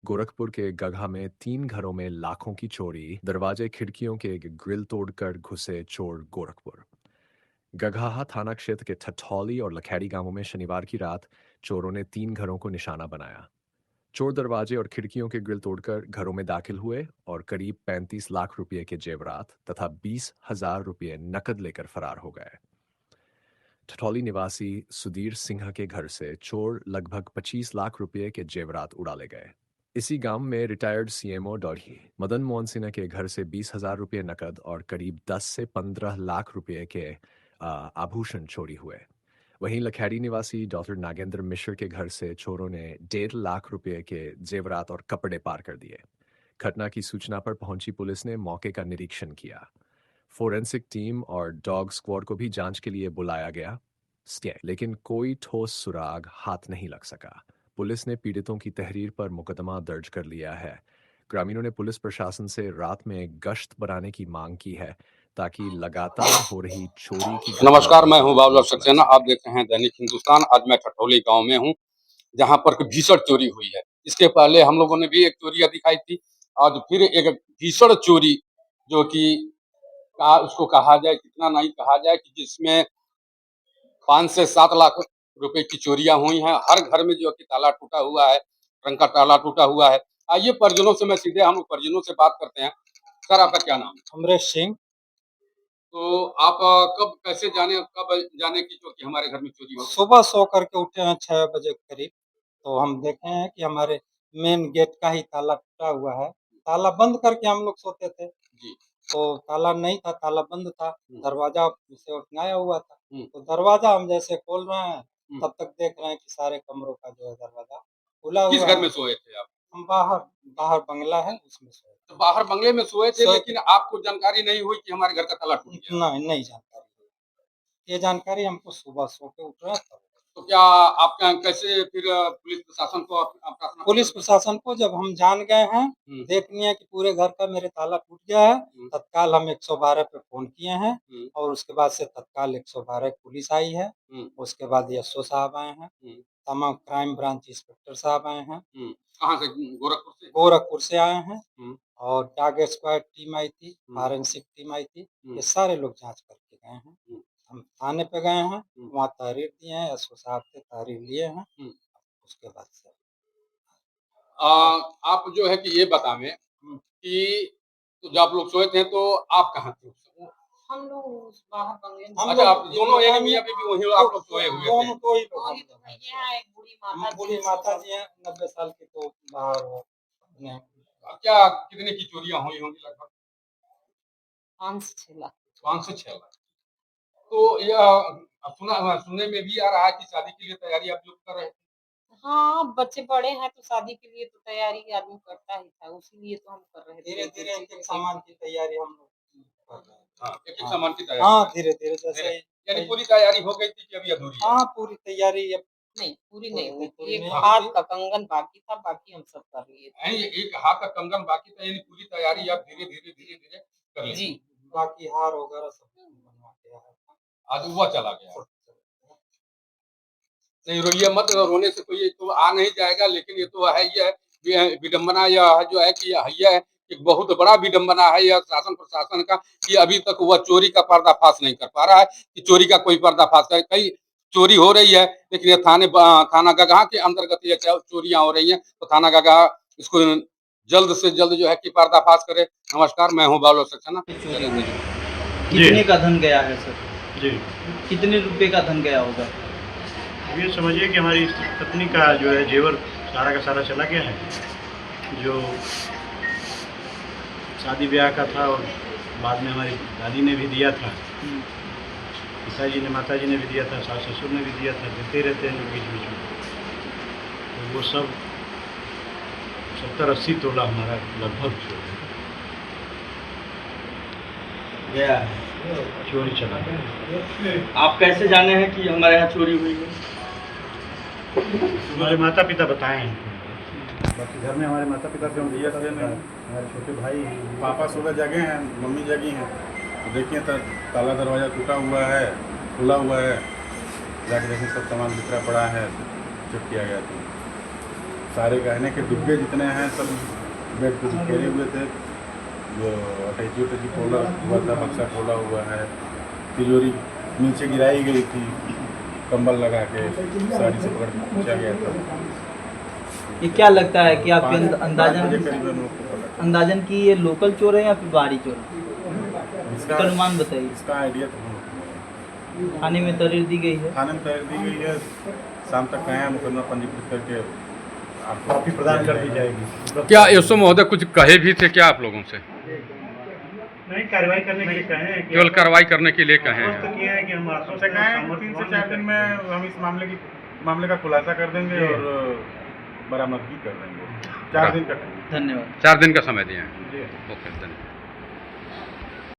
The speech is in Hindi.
गोरखपुर के गगहा में 3 घरों में लाखों की चोरी, दरवाजे खिड़कियों के ग्रिल तोड़कर घुसे चोर गोरखपुर। गगहा थाना क्षेत्र के ठठौली और लखैड़ी गांवों में शनिवार की रात चोरों ने 3 घरों को निशाना बनाया। चोर दरवाजे और खिड़कियों के ग्रिल तोड़कर घरों में दाखिल हुए और करीब 35 लाख रुपए के जेवरात तथा 20,000 रुपये नकद लेकर फरार हो गए। ठठौली निवासी सुधीर सिंह के घर से चोर लगभग 25 लाख रुपए के जेवरात उड़ा ले गए। इसी गांव में रिटायर्ड सीएमओ डॉढ़ी मदन मोहन सिन्हा के घर से 20,000 रुपये नकद और करीब 10 से 15 लाख रुपए के आभूषण चोरी हुए। वहीं लखैड़ी निवासी डॉक्टर नागेंद्र मिश्र के घर से चोरों ने 1.5 लाख रुपए के जेवरात और कपड़े पार कर दिए। घटना की सूचना पर पहुंची पुलिस ने मौके का निरीक्षण किया। फोरेंसिक टीम और डॉग स्क्वाड को भी जांच के लिए बुलाया गया, लेकिन कोई ठोस सुराग हाथ नहीं लग सका। पुलिस ने पीड़ितों की तहरीर पर मुकदमा दर्ज कर लिया है। ग्रामीणों ने पुलिस प्रशासन से रात में गश्त बढ़ाने की मांग की है ताकि लगातार हो रही चोरी की घटनाओं नमस्कार, पर मैं हूं बाबूलाल रोक लग सक्सेना। आप सके। देख रहे हैं दैनिक हिंदुस्तान। आज मैं ठठौली गांव में हूं, जहां पर भीषण चोरी हुई है। इसके पहले हम लोगों ने भी एक चोरी दिखाई थी। आज फिर एक भीषण चोरी, जो कि उसको कहा जाए, कितना नहीं कहा जाए, कि जिसमें 5 से 7 लाख रुपए की चोरियां हुई हैं। हर घर में जो कि ताला टूटा हुआ है, रंग का ताला टूटा हुआ है। आइए परिजनों से, मैं सीधे हम परिजनों से बात करते हैं। सर, आपका क्या नाम है? अमरेश सिंह। तो आप कब जाने की जो कि हमारे घर में चोरी हो गई? सुबह सो करके उठे हैं 6 बजे के करीब, तो हम देखे हैं कि हमारे मेन गेट का ही ताला टूटा हुआ है। ताला बंद करके हम लोग सोते थे, जी। तो ताला नहीं था, ताला बंद था, दरवाजा से उठनाया हुआ था। तो दरवाजा हम जैसे खोल रहे हैं, तब तक देख रहे हैं कि सारे कमरों का जो है दरवाजा खुला किस हुआ घर है। में सोए थे आप? हम बाहर बाहर बंगला है, उसमें सोए तो बाहर बंगले में सोए थे, सोए लेकिन आपको जानकारी नहीं हुई कि हमारे घर का ताला टूट थे। गया? नहीं जानकारी हुई। ये जानकारी हमको सुबह सो के उठ रहे हैं तब। तो क्या आप कैसे फिर पुलिस प्रशासन को आप प्रार्थना पुलिस प्रशासन को जब हम जान गए हैं, देख लिया कि पूरे घर का मेरे ताला टूट गया है, तत्काल हम 112 पे फ़ोन किए हैं और उसके बाद से तत्काल 112 पुलिस आई है। उसके बाद एसओ साहब आए हैं, तमाम क्राइम ब्रांच इंस्पेक्टर साहब आए हैं। कहाँ से? गोरखपुर से? गोरखपुर से आए हैं और डॉग स्क्वाड टीम आई थी, फॉरेंसिक टीम आई थी। ये सारे लोग जाँच करके गए हैं। हम थाने पे गए हैं, वहाँ तहरीर दिए हैं, एसओ साहब से तहरीर लिए हैं। उसके बाद से आप जो है कि ये बतावें कि तो जब आप लोग सोए थे तो आप कहाँ थे? हम लोग बाहर बंगले में। अच्छा, आप दोनों, एक मियाँ बीवी वहीं आप लोग सोए हुए थे? दोनों दो ही लोग दो हम ही तो लोग हैं। भैया हैं, एक बूढ़ी माता जी हैं, 90 साल की, तो बाहर वो अपने क्या कितने की चोरियां हुई होंगी लगभग? 5 से 6 लाख। 5 से 6 लाख। तो यह सुनने में भी आ रहा है कि शादी के लिए तैयारी आप लोग कर रहे थे? हाँ, बच्चे बड़े हैं तो शादी के लिए तो तैयारी आदमी करता ही था, उसीलिए तो हम कर रहे थे। धीरे-धीरे एक-एक सामान की तैयारी हम लोग कर रहे हैं। हाँ, एक-एक सामान की तैयारी। हाँ, धीरे-धीरे जैसे यानी पूरी तैयारी हो गई थी कि अभी अधूरी है? हाँ, पूरी तैयारी अब नहीं, पूरी नहीं हुई थी। एक नहीं हाथ हुई। का कंगन बाकी था, बाकी हम सब कर लिए थे। यानी एक हाथ का कंगन बाकी था, यानी पूरी तैयारी आप धीरे-धीरे कर ली। जी। बाकी हार वगैरह सब बनवा के आया था। आज हुआ चला गया। नहीं रोइए मत, रोने से कोई तो आ नहीं जाएगा, लेकिन ये तो है, ये विडंबना यह जो है कि यह एक बहुत बड़ा विडंबना है यह शासन प्रशासन का, कि अभी तक वह चोरी का पर्दाफाश नहीं कर पा रहा है, कि चोरी का कोई पर्दाफाश करे। कई चोरी हो रही है, लेकिन ये थाना गगहा के अंतर्गत ये चोरियां हो रही हैं, तो थाना गगहा इसको जल्द से जल्द जो है कि पर्दाफाश करे। नमस्कार, मैं हूँ बाबूलाल सक्सेना। कितने का धन गया है सर? जी, कितने रुपए का धन गया होगा? ये समझिए कि हमारी पत्नी का जो है जेवर सारा का सारा चला गया है, जो शादी ब्याह का था, और बाद में हमारी दादी ने भी दिया था, पिताजी ने, माताजी ने भी दिया था, सास ससुर ने भी दिया था, देते रहते हैं लोग बीच बीच में। तो वो सब 70-80 तोला हमारा लगभग गया है, चोरी चला गया। आप कैसे जाने हैं कि हमारे यहाँ चोरी हुई है? हमारे माता पिता बताए हैं, बाकी घर में हमारे माता पिता से हम दिया थे, हमारे छोटे भाई पापा सुबह जगे हैं, मम्मी जगी हैं, तो देखिए ताला दरवाज़ा टूटा हुआ है, खुला हुआ है। जाके देखें सब सामान बिखरा पड़ा है, चेक किया गया तो सारे गहने के डिब्बे जितने हैं सब बेड पे बिखेरे हुए थे। जो अटैची उटैची खोला हुआ था, बक्सा खोला हुआ है, तिजोरी नीचे गिराई गई थी, कंबल लगा के साड़ी से पकड़ के खींचा गया था। ये क्या लगता है कि आपके 5 बजे अंदाजन करीबन वो पता चला। अंदाजन की ये लोकल चोर है या फिर बाहरी चोर है? इसका अनुमान बताइए। इसका आइडिया तो हम लोग को नहीं है। थाने में तहरीर दी गई है। थाने में तहरीर दी गई है, शाम तक कहें मुकदमा पंजीकृत करके आपको कॉपी प्रदान कर दी जाएगी। क्या एसओ महोदय कुछ कहे भी थे क्या आप लोगों से? नहीं, कार्रवाई करने के लिए कहे हैं कि केवल कार्रवाई करने के लिए कहे आश्वस्त हैं। किए हैं कि हम आश्वस्त हमसे कहें 3 से 4 दिन में हम इस मामले का खुलासा कर देंगे और बरामदगी कर देंगे। 4 दिन का धन्यवाद। 4 दिन का समय दिए हैं। जी। ओके, धन्यवाद।